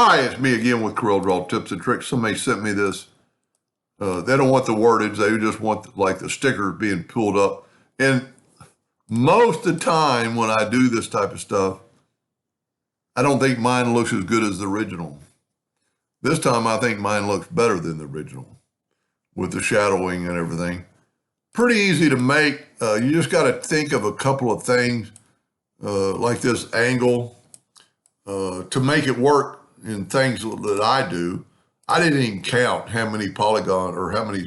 Hi, it's me again with CorelDraw Tips and Tricks. Somebody sent me this. They don't want the wordage. They just want like the sticker being pulled up. And most of the time when I do this type of stuff, I don't think mine looks as good as the original. This time I think mine looks better than the original with the shadowing and everything. Pretty easy to make. You just got to think of a couple of things like this angle to make it work in things that I do. I didn't even count how many polygon or how many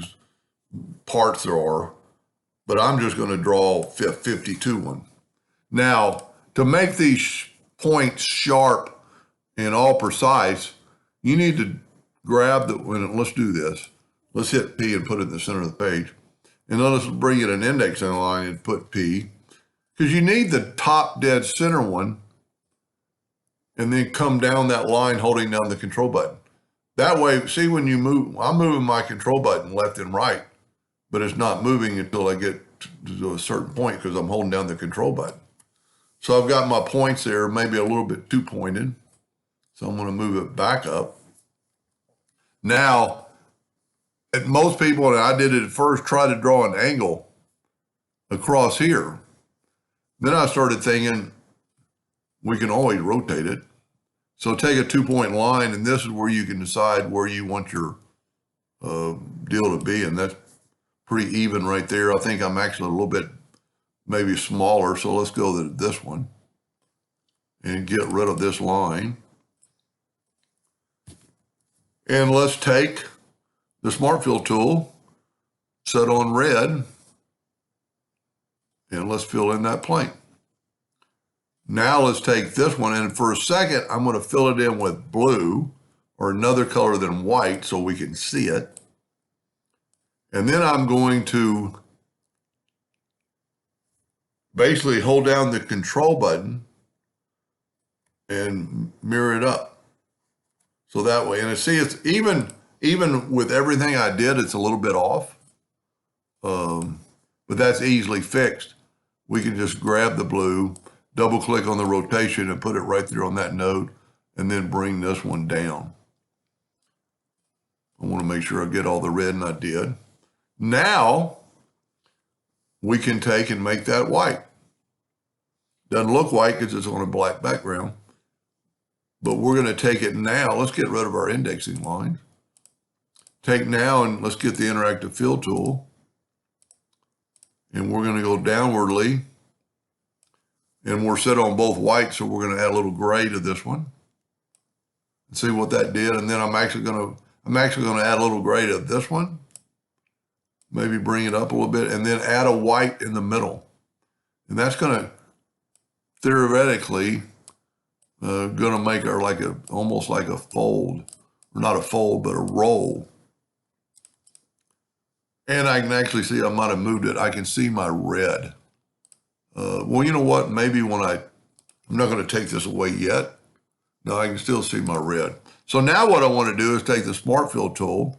parts there are, but I'm just going to draw 52 one. Now, to make these points sharp and all precise, you need to grab let's do this. Let's hit P and put it in the center of the page. And then let's bring in an index line and put P, because you need the top dead center one and then come down that line holding down the control button. That way, see when you move, I'm moving my control button left and right, but it's not moving until I get to a certain point because I'm holding down the control button. So I've got my points there, maybe a little bit too pointed. So I'm going to move it back up. Now, most people, and I did it at first, try to draw an angle across here. Then I started thinking, we can always rotate it. So take a 2-point line, and this is where you can decide where you want your deal to be. And that's pretty even right there. I think I'm actually a little bit maybe smaller. So let's go to this one and get rid of this line. And let's take the Smart Fill tool, set on red, and let's fill in that plane. Now let's take this one, and for a second, I'm going to fill it in with blue or another color than white so we can see it. And then I'm going to basically hold down the control button and mirror it up. So that way, and I see it's even with everything I did, it's a little bit off, but that's easily fixed. We can just grab the blue, double click on the rotation and put it right there on that node, and then bring this one down. I want to make sure I get all the red, and I did. Now we can take and make that white. Doesn't look white because it's on a black background, but we're going to take it now. Let's get rid of our indexing lines. Take now and let's get the interactive fill tool, and we're going to go downwardly. And we're set on both white, so we're going to add a little gray to this one. And see what that did. And then I'm actually going to add a little gray to this one. Maybe bring it up a little bit, and then add a white in the middle. And that's going to theoretically going to make her like almost like a fold, or not a fold, but a roll. And I can actually see I might have moved it. I can see my red. Well, you know what? Maybe when I'm not going to take this away yet. No, I can still see my red. So now what I want to do is take the Smart Fill tool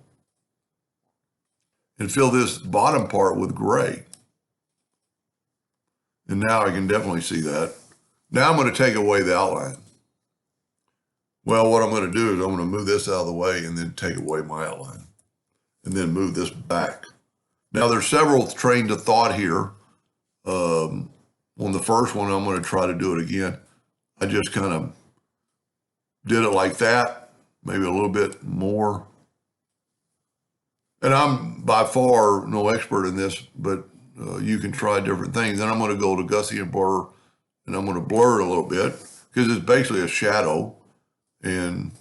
and fill this bottom part with gray. And now I can definitely see that. Now I'm going to take away the outline. Well, what I'm going to do is I'm going to move this out of the way and then take away my outline and then move this back. Now there's several trains of thought here. On the first one, I'm going to try to do it again. I just kind of did it like that, maybe a little bit more. And I'm by far no expert in this, but you can try different things. Then I'm going to go to Gaussian blur, and I'm going to blur it a little bit because it's basically a shadow. And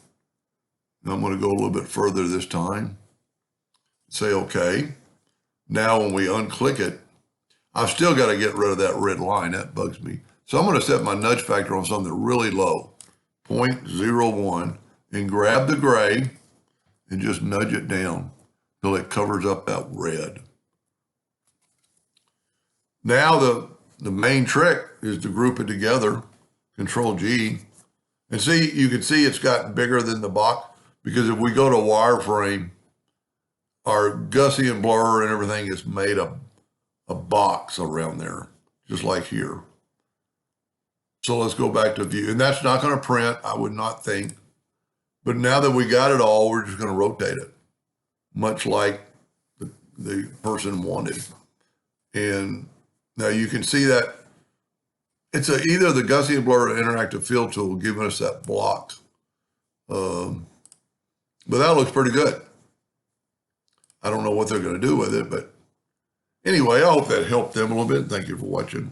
I'm going to go a little bit further this time. Say OK. Now when we unclick it, I've still got to get rid of that red line. That bugs me. So I'm going to set my nudge factor on something really low, 0.01, and grab the gray and just nudge it down till it covers up that red. Now the main trick is to group it together, Control G. And see, you can see it's gotten bigger than the box, because if we go to wireframe, our Gaussian blur and everything is made up a box around there, just like here. So let's go back to view, and that's not going to print, I would not think. But now that we got it all, we're just going to rotate it, much like the person wanted. And now you can see that it's either the Gaussian Blur or Interactive Fill Tool giving us that block. But that looks pretty good. I don't know what they're going to do with it, but anyway, I hope that helped them a little bit. Thank you for watching.